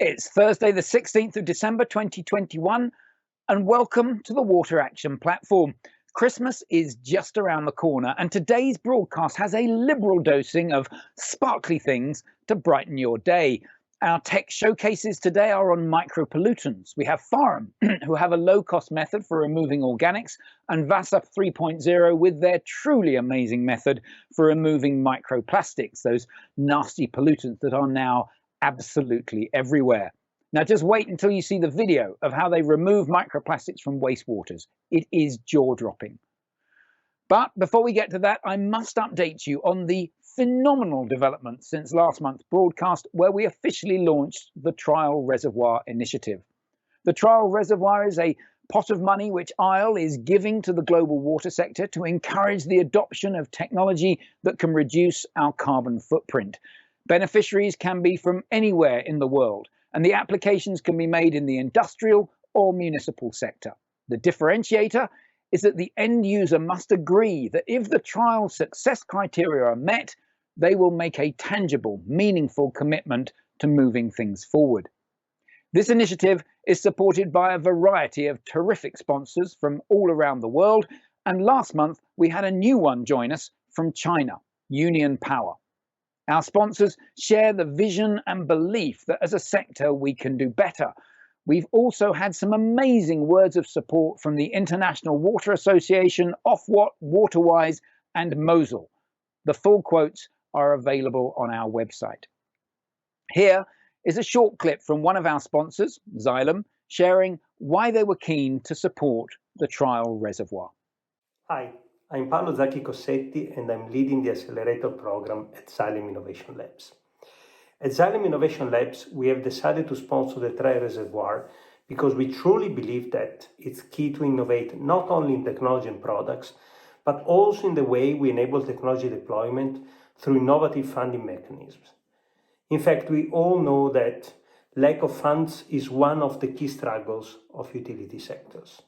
It's Thursday, the 16th of December 2021, and welcome to the Water Action Platform. Christmas is just around the corner, and today's broadcast has a liberal dosing of sparkly things to brighten your day. Our tech showcases today are on micropollutants. We have Pharem, who have a low-cost method for removing organics, and Vasa 3.0 with their truly amazing method for removing microplastics, those nasty pollutants that are now absolutely everywhere. Now just wait until you see the video of how they remove microplastics from wastewaters. It is jaw-dropping. But before we get to that, I must update you on the phenomenal development since last month's broadcast, where we officially launched the Trial Reservoir initiative. The Trial Reservoir is a pot of money which ISLE is giving to the global water sector to encourage the adoption of technology that can reduce our carbon footprint. Beneficiaries can be from anywhere in the world, and the applications can be made in the industrial or municipal sector. The differentiator is that the end user must agree that if the trial success criteria are met, they will make a tangible, meaningful commitment to moving things forward. This initiative is supported by a variety of terrific sponsors from all around the world, and last month we had a new one join us from China, Union Power. Our sponsors share the vision and belief that as a sector we can do better. We've also had some amazing words of support from the International Water Association, Ofwat, Waterwise and Mosul. The full quotes are available on our website. Here is a short clip from one of our sponsors, Xylem, sharing why they were keen to support the Trial Reservoir. Hi, I'm Paolo Zacchi Cossetti and I'm leading the Accelerator program at Xylem Innovation Labs. At Xylem Innovation Labs, we have decided to sponsor the Trial Reservoir because we truly believe that it's key to innovate not only in technology and products, but also in the way we enable technology deployment through innovative funding mechanisms. In fact, we all know that lack of funds is one of the key struggles of utility sectors.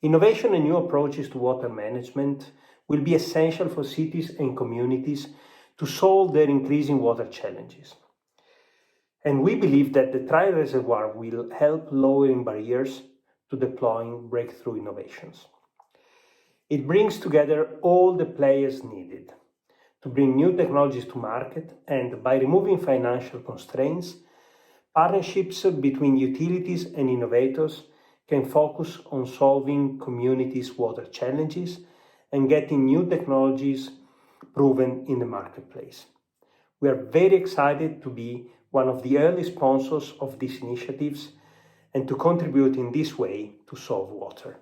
Innovation and new approaches to water management will be essential for cities and communities to solve their increasing water challenges. And we believe that the Trial Reservoir will help lowering barriers to deploying breakthrough innovations. It brings together all the players needed to bring new technologies to market, and by removing financial constraints, partnerships between utilities and innovators can focus on solving communities' water challenges and getting new technologies proven in the marketplace. We are very excited to be one of the early sponsors of these initiatives and to contribute in this way to solve water.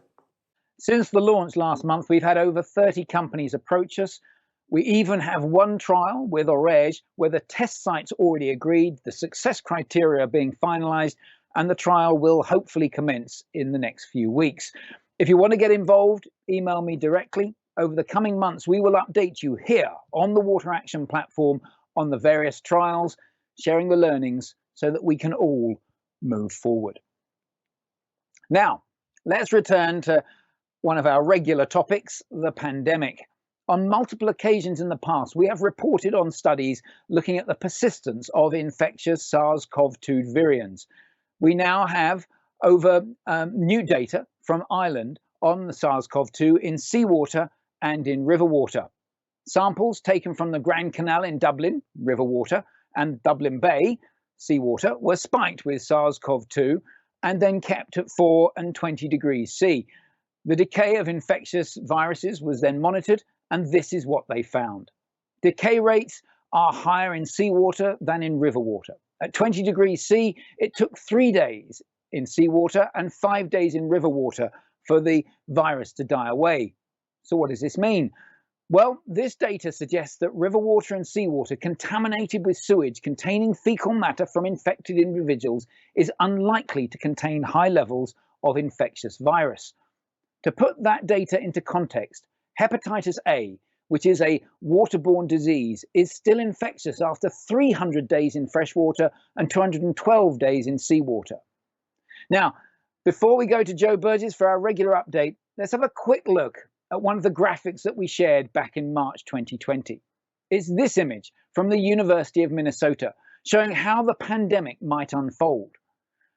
Since the launch last month, we've had over 30 companies approach us. We even have one trial with Orege where the test site's already agreed, the success criteria are being finalized, and the trial will hopefully commence in the next few weeks. If you want to get involved, email me directly. Over the coming months, we will update you here on the Water Action Platform on the various trials, sharing the learnings so that we can all move forward. Now, let's return to one of our regular topics, the pandemic. On multiple occasions in the past, we have reported on studies looking at the persistence of infectious SARS-CoV-2 virions. We now have over new data from Ireland on the SARS-CoV-2 in seawater and in river water. Samples taken from the Grand Canal in Dublin, river water, and Dublin Bay, seawater, were spiked with SARS-CoV-2 and then kept at 4 and 20 degrees C. The decay of infectious viruses was then monitored, and this is what they found. Decay rates are higher in seawater than in river water. At 20 degrees C, it took 3 days in seawater and 5 days in river water for the virus to die away. So what does this mean? Well, this data suggests that river water and seawater contaminated with sewage containing fecal matter from infected individuals is unlikely to contain high levels of infectious virus. To put that data into context, hepatitis A, which is a waterborne disease, is still infectious after 300 days in freshwater and 212 days in seawater. Now, before we go to Joe Burgess for our regular update, let's have a quick look at one of the graphics that we shared back in March 2020. It's this image from the University of Minnesota, showing how the pandemic might unfold.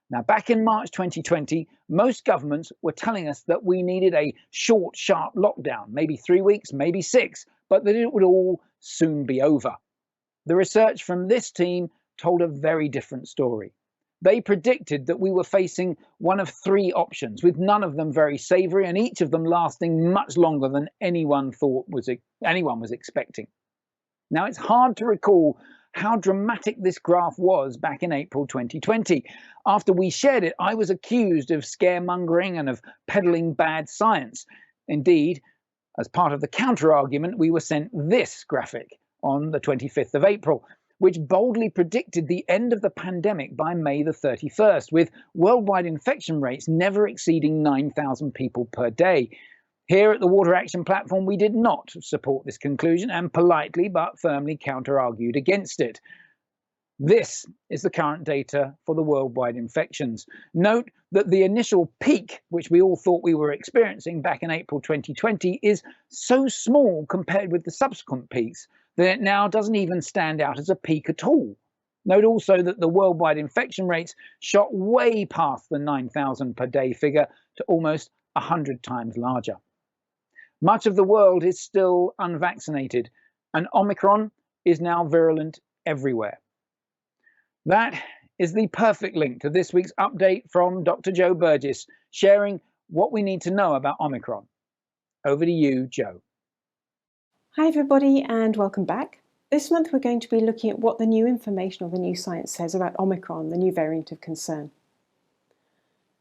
Now, back in March 2020, most governments were telling us that we needed a short, sharp lockdown, maybe 3 weeks, maybe 6, but that it would all soon be over. The research from this team told a very different story. They predicted that we were facing one of 3 options, with none of them very savoury and each of them lasting much longer than anyone was expecting. Now, it's hard to recall how dramatic this graph was back in April 2020. After we shared it, I was accused of scaremongering and of peddling bad science. Indeed, as part of the counter-argument, we were sent this graphic on the 25th of April, which boldly predicted the end of the pandemic by May the 31st, with worldwide infection rates never exceeding 9,000 people per day. Here at the Water Action Platform, we did not support this conclusion and politely but firmly counter-argued against it. This is the current data for the worldwide infections. Note that the initial peak, which we all thought we were experiencing back in April 2020, is so small compared with the subsequent peaks that it now doesn't even stand out as a peak at all. Note also that the worldwide infection rates shot way past the 9,000 per day figure to almost 100 times larger. Much of the world is still unvaccinated, and Omicron is now virulent everywhere. That is the perfect link to this week's update from Dr. Joe Burgess, sharing what we need to know about Omicron. Over to you, Joe. Hi everybody, and welcome back. This month we're going to be looking at what the new information or the new science says about Omicron, the new variant of concern.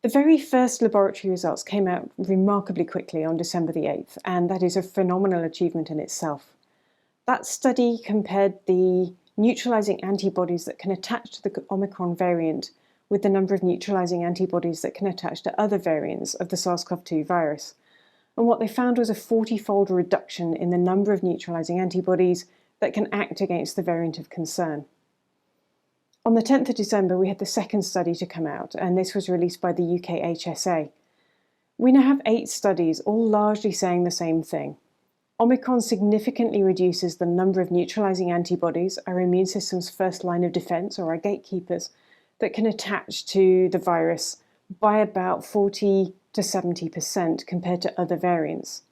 The very first laboratory results came out remarkably quickly on December the 8th, and that is a phenomenal achievement in itself. That study compared the neutralizing antibodies that can attach to the Omicron variant with the number of neutralizing antibodies that can attach to other variants of the SARS-CoV-2 virus. And what they found was a 40-fold reduction in the number of neutralizing antibodies that can act against the variant of concern. On the 10th of December, we had the second study to come out, and this was released by the UK HSA. We now have 8 studies, all largely saying the same thing. Omicron significantly reduces the number of neutralizing antibodies, our immune system's first line of defense, or our gatekeepers, that can attach to the virus by about 40 to 70% compared to other variants.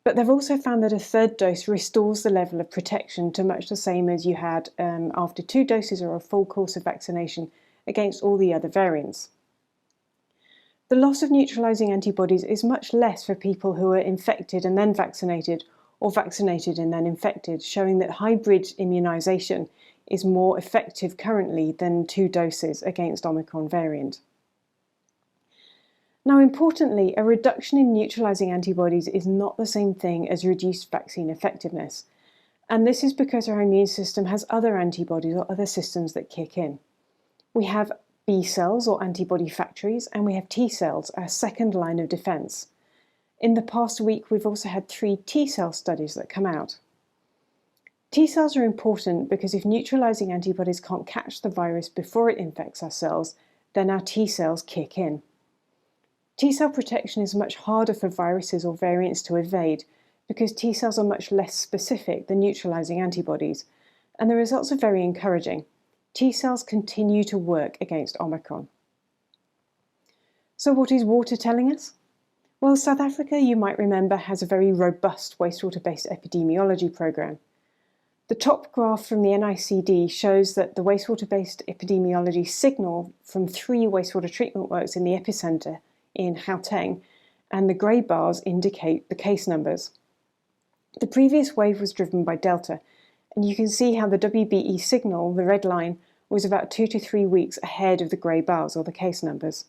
But they've also found that a third dose restores the level of protection to much the same as you had after 2 doses or a full course of vaccination against all the other variants. The loss of neutralizing antibodies is much less for people who are infected and then vaccinated, or vaccinated and then infected, showing that hybrid immunization is more effective currently than 2 doses against Omicron variant. Now, importantly, a reduction in neutralizing antibodies is not the same thing as reduced vaccine effectiveness. And this is because our immune system has other antibodies or other systems that kick in. We have B cells or antibody factories, and we have T cells, our second line of defense. In the past week, we've also had 3 T cell studies that come out. T cells are important because if neutralizing antibodies can't catch the virus before it infects our cells, then our T cells kick in. T cell protection is much harder for viruses or variants to evade because T cells are much less specific than neutralizing antibodies, and the results are very encouraging. T cells continue to work against Omicron. So what is water telling us? Well, South Africa, you might remember, has a very robust wastewater-based epidemiology program. The top graph from the NICD shows that the wastewater-based epidemiology signal from 3 wastewater treatment works in the epicenter in Gauteng, and the grey bars indicate the case numbers. The previous wave was driven by Delta, and you can see how the WBE signal, the red line, was about 2 to 3 weeks ahead of the grey bars, or the case numbers.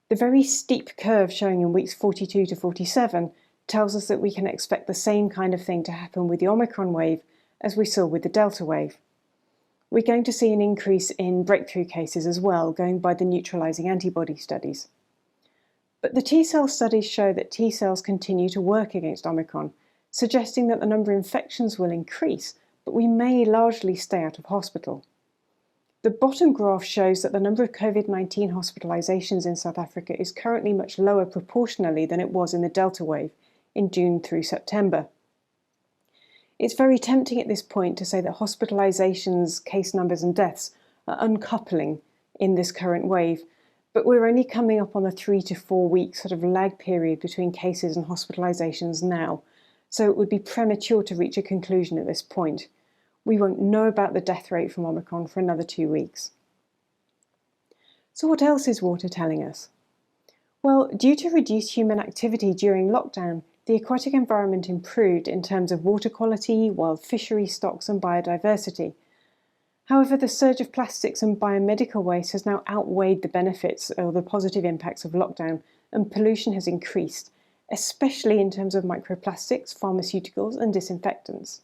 The very steep curve showing in weeks 42 to 47 tells us that we can expect the same kind of thing to happen with the Omicron wave as we saw with the Delta wave. We're going to see an increase in breakthrough cases as well, going by the neutralizing antibody studies. But the T cell studies show that T cells continue to work against Omicron, suggesting that the number of infections will increase, but we may largely stay out of hospital. The bottom graph shows that the number of COVID-19 hospitalizations in South Africa is currently much lower proportionally than it was in the Delta wave in June through September. It's very tempting at this point to say that hospitalizations, case numbers, and deaths are uncoupling in this current wave, but we're only coming up on a 3 to 4 week sort of lag period between cases and hospitalizations now, so it would be premature to reach a conclusion at this point. We won't know about the death rate from Omicron for another 2 weeks. So what else is water telling us? Well, due to reduced human activity during lockdown, the aquatic environment improved in terms of water quality, wild fishery stocks and biodiversity. However, the surge of plastics and biomedical waste has now outweighed the benefits or the positive impacts of lockdown, and pollution has increased, especially in terms of microplastics, pharmaceuticals and disinfectants.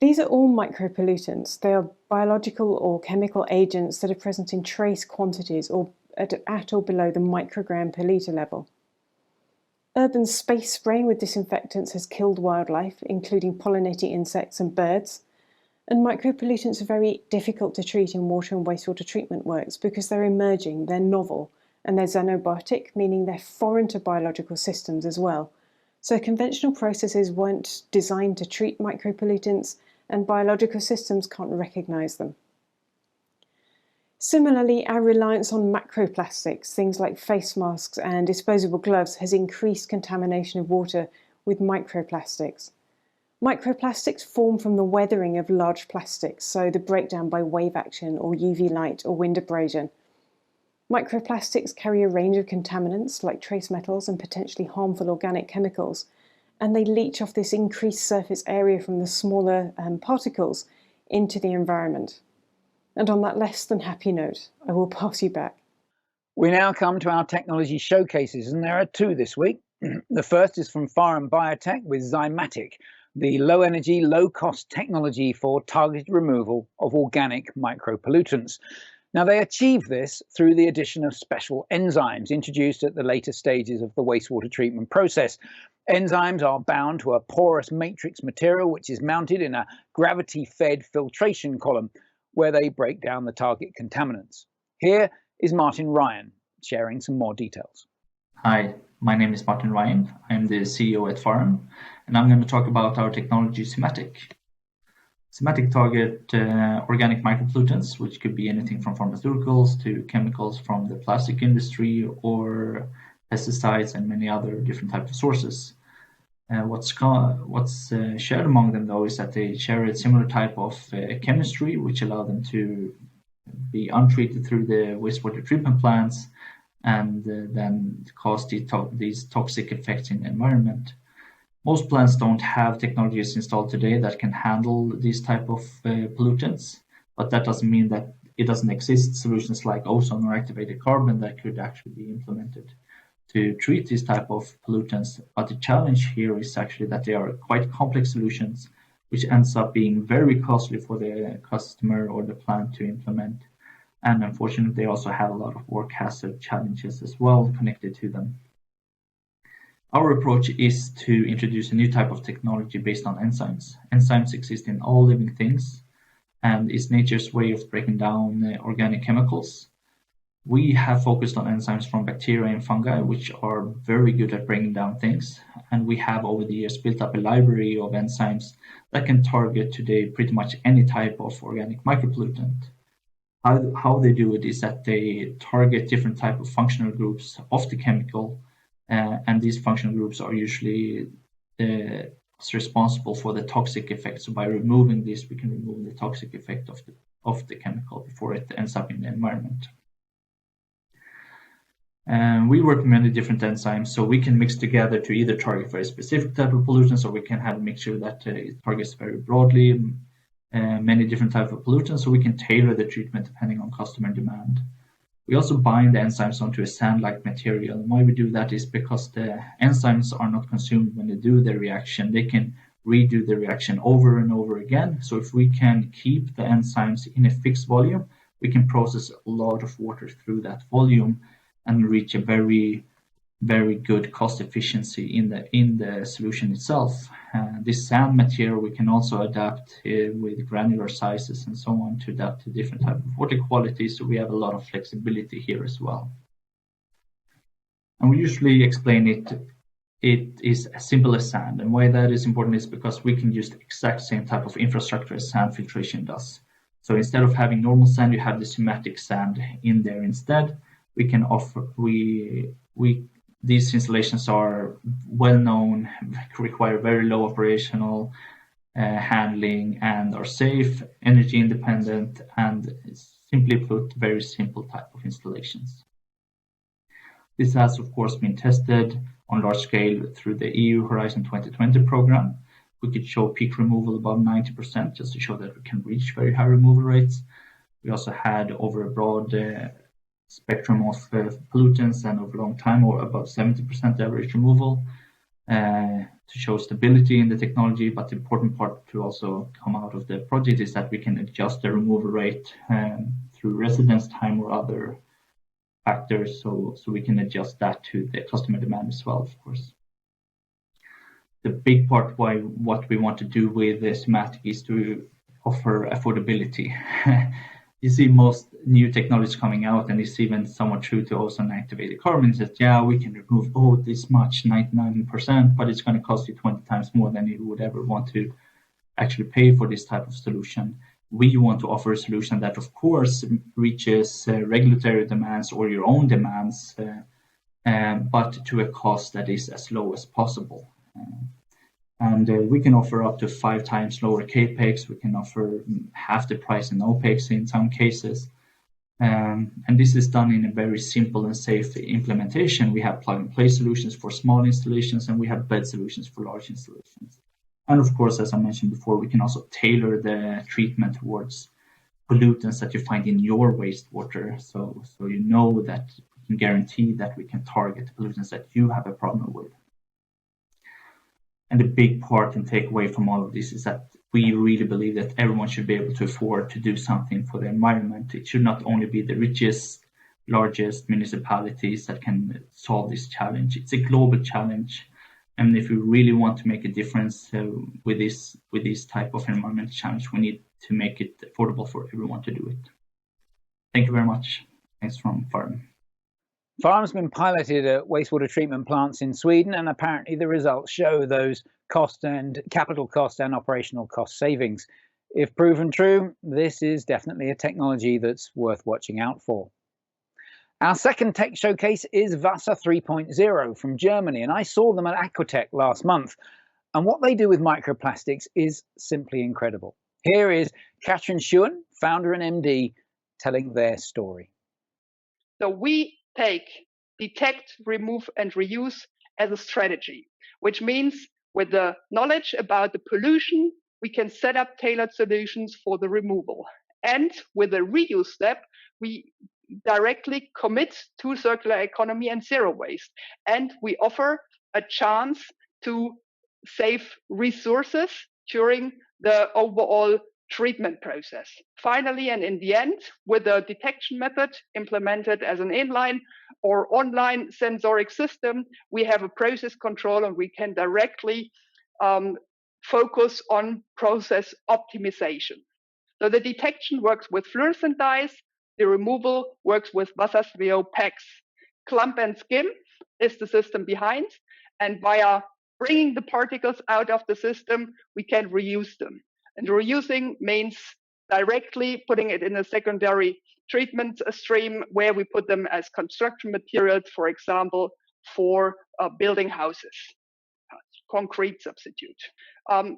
These are all micropollutants. They are biological or chemical agents that are present in trace quantities or at or below the microgram per litre level. Urban space spraying with disinfectants has killed wildlife, including pollinating insects and birds. And micropollutants are very difficult to treat in water and wastewater treatment works because they're emerging, they're novel, and they're xenobiotic, meaning they're foreign to biological systems as well. So conventional processes weren't designed to treat micropollutants, and biological systems can't recognize them. Similarly, our reliance on macroplastics, things like face masks and disposable gloves, has increased contamination of water with microplastics. Microplastics form from the weathering of large plastics, so the breakdown by wave action or UV light or wind abrasion. Microplastics carry a range of contaminants like trace metals and potentially harmful organic chemicals, and they leach off this increased surface area from the smaller particles into the environment. And on that less than happy note, I will pass you back. We now come to our technology showcases, and there are two this week. The first is from Pharem Biotech with Zymatic, the low-energy, low-cost technology for targeted removal of organic micropollutants. Now, they achieve this through the addition of special enzymes introduced at the later stages of the wastewater treatment process. Enzymes are bound to a porous matrix material which is mounted in a gravity-fed filtration column where they break down the target contaminants. Here is Martin Ryen sharing some more details. Hi, my name is Martin Ryen. I'm the CEO at Pharem, and I'm going to talk about our technology Zymatic. Zymatic target organic micropollutants, which could be anything from pharmaceuticals to chemicals from the plastic industry or pesticides and many other different types of sources. What's shared among them, though, is that they share a similar type of chemistry, which allow them to be untreated through the wastewater treatment plants and then cause these toxic effects in the environment. Most plants don't have technologies installed today that can handle these type of pollutants, but that doesn't mean that it doesn't exist solutions like ozone or activated carbon that could actually be implemented to treat these type of pollutants. But the challenge here is actually that they are quite complex solutions, which ends up being very costly for the customer or the plant to implement. And unfortunately, they also have a lot of work hazard challenges as well connected to them. Our approach is to introduce a new type of technology based on enzymes. Enzymes exist in all living things and is nature's way of breaking down organic chemicals. We have focused on enzymes from bacteria and fungi, which are very good at breaking down things. And we have over the years built up a library of enzymes that can target today pretty much any type of organic micropollutant. How they do it is that they target different type of functional groups of the chemical, and these functional groups are usually responsible for the toxic effect. So by removing this, we can remove the toxic effect of the chemical before it ends up in the environment. We work with many different enzymes, so we can mix together to either target very specific type of pollutants, or we can have a mixture that it targets very broadly many different types of pollutants, so we can tailor the treatment depending on customer demand. We also bind the enzymes onto a sand-like material. And why we do that is because the enzymes are not consumed when they do the reaction. They can redo the reaction over and over again. So if we can keep the enzymes in a fixed volume, we can process a lot of water through that volume and reach a very, very good cost efficiency in the solution itself. This sand material we can also adapt with granular sizes and so on to adapt to different types of water quality. So we have a lot of flexibility here as well. And we usually explain it it is as simple as sand. And why that is important is because we can use the exact same type of infrastructure as sand filtration does. So instead of having normal sand, you have the Zymatic sand in there instead. We can offer, these installations are well known, require very low operational handling, and are safe, energy independent, and simply put, very simple type of installations. This has, of course, been tested on large scale through the EU Horizon 2020 program. We could show peak removal above 90% just to show that we can reach very high removal rates. We also had over a broad spectrum of pollutants and over a long time, or above 70% average removal to show stability in the technology. But the important part to also come out of the project is that we can adjust the removal rate through residence time or other factors, so we can adjust that to the customer demand as well, of course. The big part why what we want to do with the Zymatic is to offer affordability. You see most new technologies coming out, and it's even somewhat true to ozone activated carbon, is that, yeah, we can remove this much, 99%, but it's going to cost you 20 times more than you would ever want to actually pay for this type of solution. We want to offer a solution that, of course, reaches regulatory demands or your own demands, but to a cost that is as low as possible. And we can offer up to 5 times lower capex. We can offer half the price in OPEX in some cases. And this is done in a very simple and safe implementation. We have plug-and-play solutions for small installations, and we have bed solutions for large installations. And of course, as I mentioned before, we can also tailor the treatment towards pollutants that you find in your wastewater. So you know that we can guarantee that we can target the pollutants that you have a problem with. And the big part and takeaway from all of this is that we really believe that everyone should be able to afford to do something for the environment. It should not only be the richest, largest municipalities that can solve this challenge. It's a global challenge. And if we really want to make a difference with this type of environmental challenge, we need to make it affordable for everyone to do it. Thank you very much. Thanks from Pharem. Pharem's been piloted at wastewater treatment plants in Sweden, and apparently the results show those cost and capital cost and operational cost savings. If proven true, this is definitely a technology that's worth watching out for. Our second tech showcase is Wasser 3.0 from Germany, and I saw them at Aquatic last month. And what they do with microplastics is simply incredible. Here is Katrin Schuhen, founder and MD, telling their story. So we take detect, remove, and reuse as a strategy, which means with the knowledge about the pollution, we can set up tailored solutions for the removal. And with the reuse step, we directly commit to circular economy and zero waste. And we offer a chance to save resources during the overall treatment process. Finally, and in the end, with the detection method implemented as an inline or online sensoric system, we have a process control and we can directly focus on process optimization. So the detection works with fluorescent dyes, the removal works with Reservior packs. Clump and skim is the system behind, and via bringing the particles out of the system, we can reuse them. And reusing means directly putting it in a secondary treatment stream where we put them as construction materials, for example, for building houses, concrete substitute.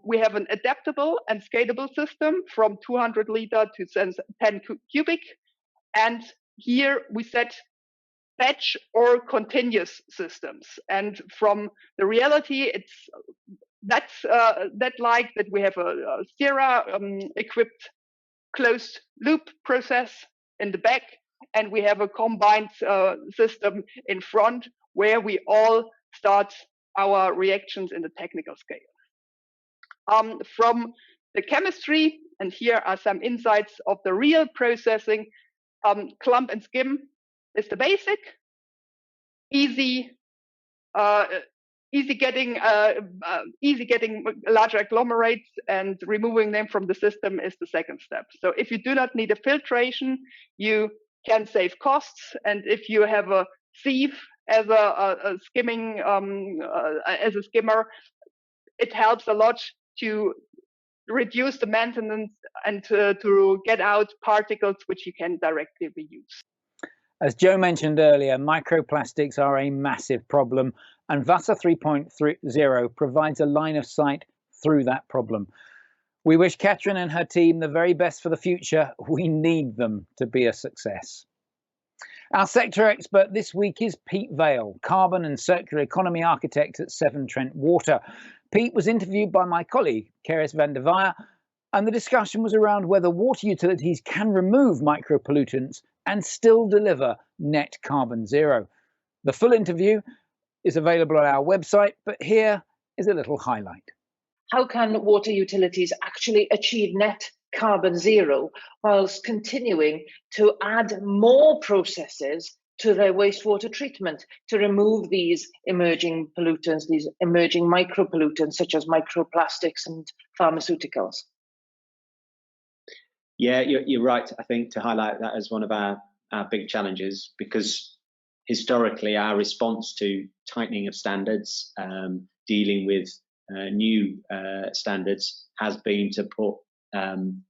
We have an adaptable and scalable system from 200 liter to 10 cubic. And here we set batch or continuous systems. And from the reality, that's like that we have a Sierra equipped closed loop process in the back, and we have a combined system in front where we all start our reactions in the technical scale. From the chemistry, and here are some insights of the real processing. Clump and skim is the basic, easy getting larger agglomerates, and removing them from the system is the second step. So if you do not need a filtration, you can save costs. And if you have a sieve as a skimming as a skimmer, it helps a lot to reduce the maintenance and to get out particles which you can directly reuse. As Joe mentioned earlier, microplastics are a massive problem, and Wasser 3.0 provides a line of sight through that problem. We wish Katrin and her team the very best for the future. We need them to be a success. Our sector expert this week is Pete Vale, carbon and circular economy architect at Severn Trent Water. Pete was interviewed by my colleague, Keris van der Weyer, and the discussion was around whether water utilities can remove micropollutants and still deliver net carbon zero. The full interview is available on our website, but here is a little highlight. How can water utilities actually achieve net carbon zero whilst continuing to add more processes to their wastewater treatment to remove these emerging pollutants, these emerging micropollutants such as microplastics and pharmaceuticals? Yeah, you're right, I think, to highlight that as one of our big challenges, because historically our response to tightening of standards, dealing with new standards, has been to put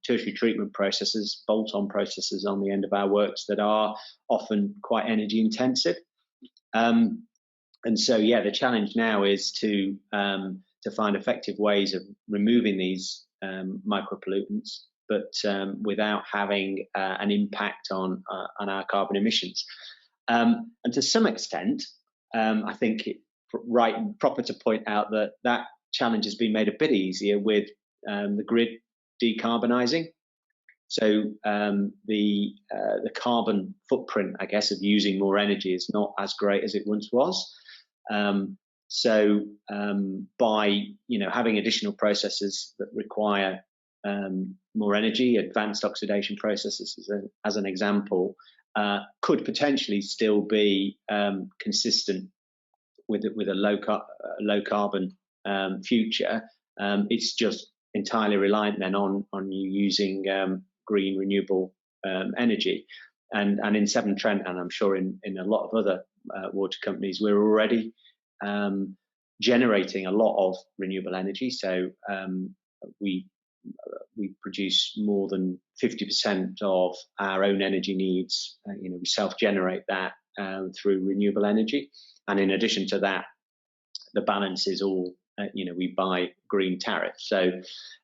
tertiary treatment processes, bolt-on processes on the end of our works that are often quite energy intensive. And so, yeah, the challenge now is to find effective ways of removing these micropollutants, but without having an impact on our carbon emissions. And to some extent, I think it's right and proper to point out that challenge has been made a bit easier with the grid decarbonising. So the carbon footprint, I guess, of using more energy is not as great as it once was. So by having additional processes that require more energy, advanced oxidation processes as an example, could potentially still be consistent with a low carbon future. It's just entirely reliant then on you using green renewable energy. And in Severn Trent, and I'm sure in a lot of other water companies, we're already generating a lot of renewable energy. So we produce more than 50% of our own energy needs. We self-generate that through renewable energy. And in addition to that, the balance is all, we buy green tariff. So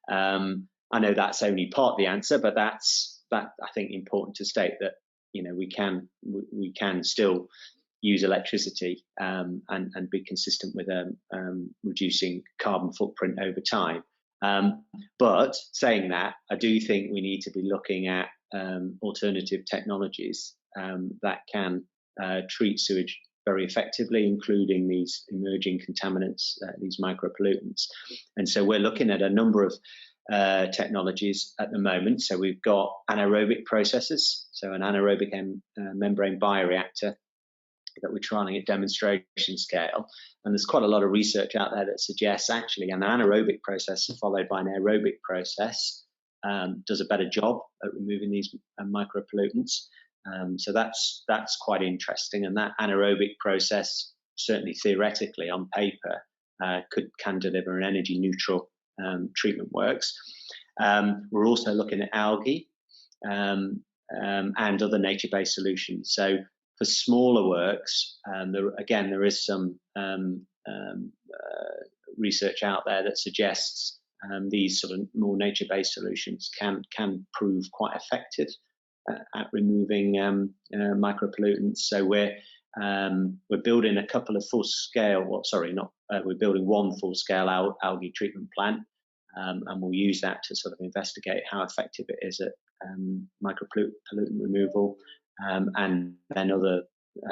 I know that's only part of the answer, but that's I think important to state that we can still use electricity and be consistent with reducing carbon footprint over time. But saying that, I do think we need to be looking at alternative technologies that can treat sewage very effectively, including these emerging contaminants, these micropollutants. And so we're looking at a number of technologies at the moment. So we've got anaerobic processes, so an anaerobic membrane bioreactor that we're trialing at demonstration scale. And there's quite a lot of research out there that suggests actually an anaerobic process followed by an aerobic process does a better job at removing these micropollutants. So that's quite interesting. And that anaerobic process, certainly theoretically on paper, can deliver an energy neutral treatment works. We're also looking at algae and other nature-based solutions. So for smaller works, there is some research out there that suggests these sort of more nature-based solutions can prove quite effective at removing micropollutants. So we're building a couple of full-scale. We're building one full-scale algae treatment plant, and we'll use that to sort of investigate how effective it is at micropollutant removal. And then other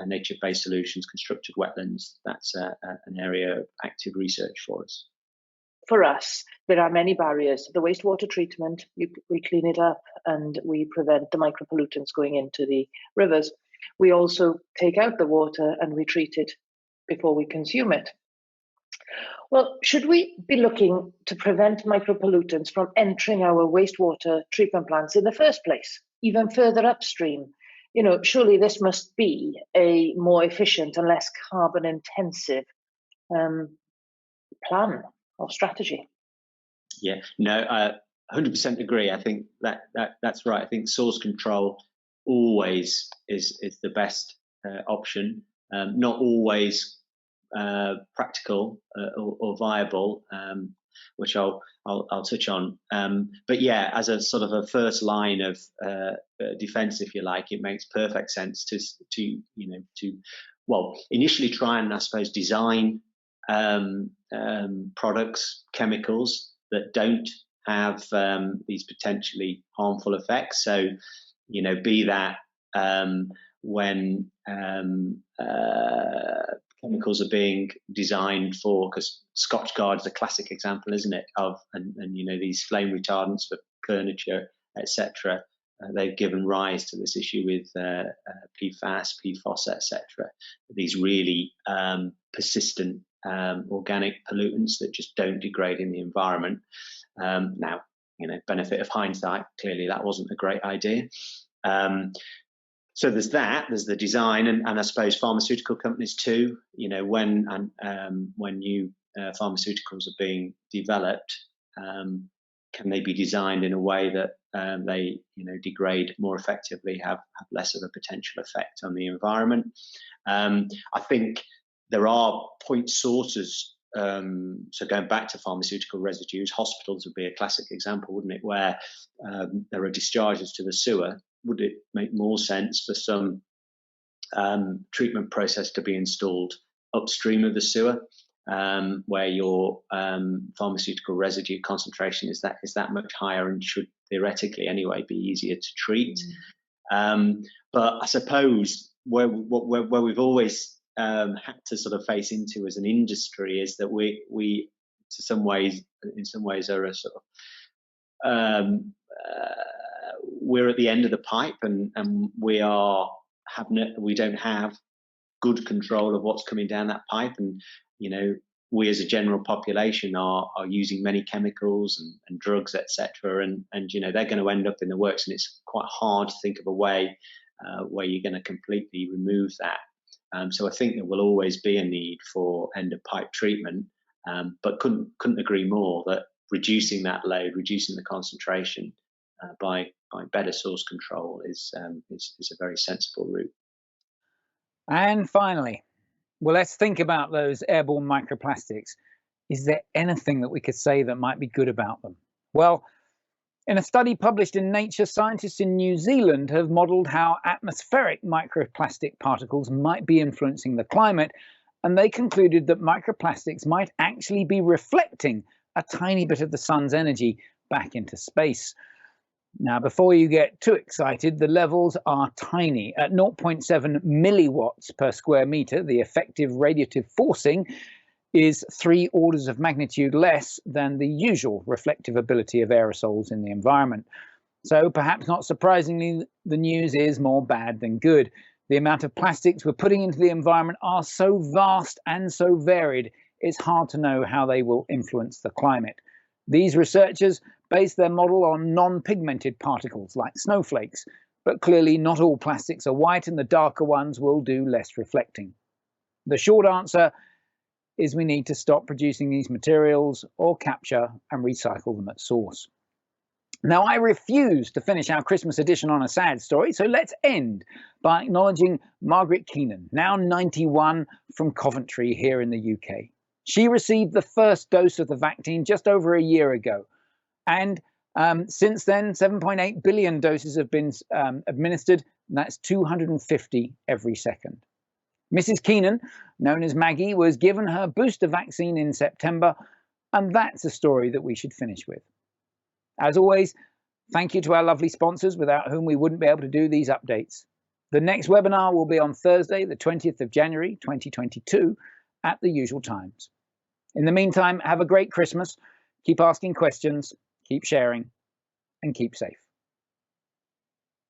nature-based solutions, constructed wetlands, that's an area of active research for us. For us, there are many barriers. The wastewater treatment, we clean it up and we prevent the micropollutants going into the rivers. We also take out the water and we treat it before we consume it. Well, should we be looking to prevent micropollutants from entering our wastewater treatment plants in the first place, even further upstream? surely this must be a more efficient and less carbon intensive plan or strategy. Yeah, no, 100% agree. I think that's right. I think source control always is the best option. Not always practical or viable, which I'll touch on. But yeah, as a sort of a first line of defence, if you like, it makes perfect sense to initially try and, I suppose, design products, chemicals that don't have these potentially harmful effects. So, be that when chemicals are being designed for, because Scotchgard is a classic example, isn't it, of and these flame retardants for furniture, etc. They've given rise to this issue with PFAS, PFOS, etc. These really persistent organic pollutants that just don't degrade in the environment. Now, benefit of hindsight, clearly that wasn't a great idea. So there's the design, and I suppose pharmaceutical companies too. When new pharmaceuticals are being developed, can they be designed in a way that they degrade more effectively, have less of a potential effect on the environment? I think there are point sources. So going back to pharmaceutical residues, hospitals would be a classic example, wouldn't it, where there are discharges to the sewer. Would it make more sense for some treatment process to be installed upstream of the sewer, where your pharmaceutical residue concentration is that much higher and should theoretically anyway be easier to treat? But I suppose where we've always had to sort of face into as an industry is that we in some ways are a sort of we're at the end of the pipe, and we don't have good control of what's coming down that pipe, and we as a general population are using many chemicals and drugs, etc. And they're going to end up in the works, and it's quite hard to think of a way where you're going to completely remove that. So I think there will always be a need for end of pipe treatment, but couldn't agree more that reducing that load, reducing the concentration by better source control is a very sensible route. And finally, well, let's think about those airborne microplastics. Is there anything that we could say that might be good about them? Well, in a study published in Nature, scientists in New Zealand have modelled how atmospheric microplastic particles might be influencing the climate, and they concluded that microplastics might actually be reflecting a tiny bit of the sun's energy back into space. Now, before you get too excited, the levels are tiny. At 0.7 milliwatts per square metre, the effective radiative forcing is 3 orders of magnitude less than the usual reflective ability of aerosols in the environment. So perhaps not surprisingly, the news is more bad than good. The amount of plastics we're putting into the environment are so vast and so varied, it's hard to know how they will influence the climate. These researchers base their model on non-pigmented particles like snowflakes, but clearly not all plastics are white, and the darker ones will do less reflecting. The short answer is we need to stop producing these materials or capture and recycle them at source. Now, I refuse to finish our Christmas edition on a sad story, so let's end by acknowledging Margaret Keenan, now 91, from Coventry here in the UK. She received the first dose of the vaccine just over a year ago. And since then, 7.8 billion doses have been administered, and that's 250 every second. Mrs. Keenan, known as Maggie, was given her booster vaccine in September, and that's a story that we should finish with. As always, thank you to our lovely sponsors, without whom we wouldn't be able to do these updates. The next webinar will be on Thursday, the 20th of January, 2022, at the usual times. In the meantime, have a great Christmas, keep asking questions, keep sharing, and keep safe.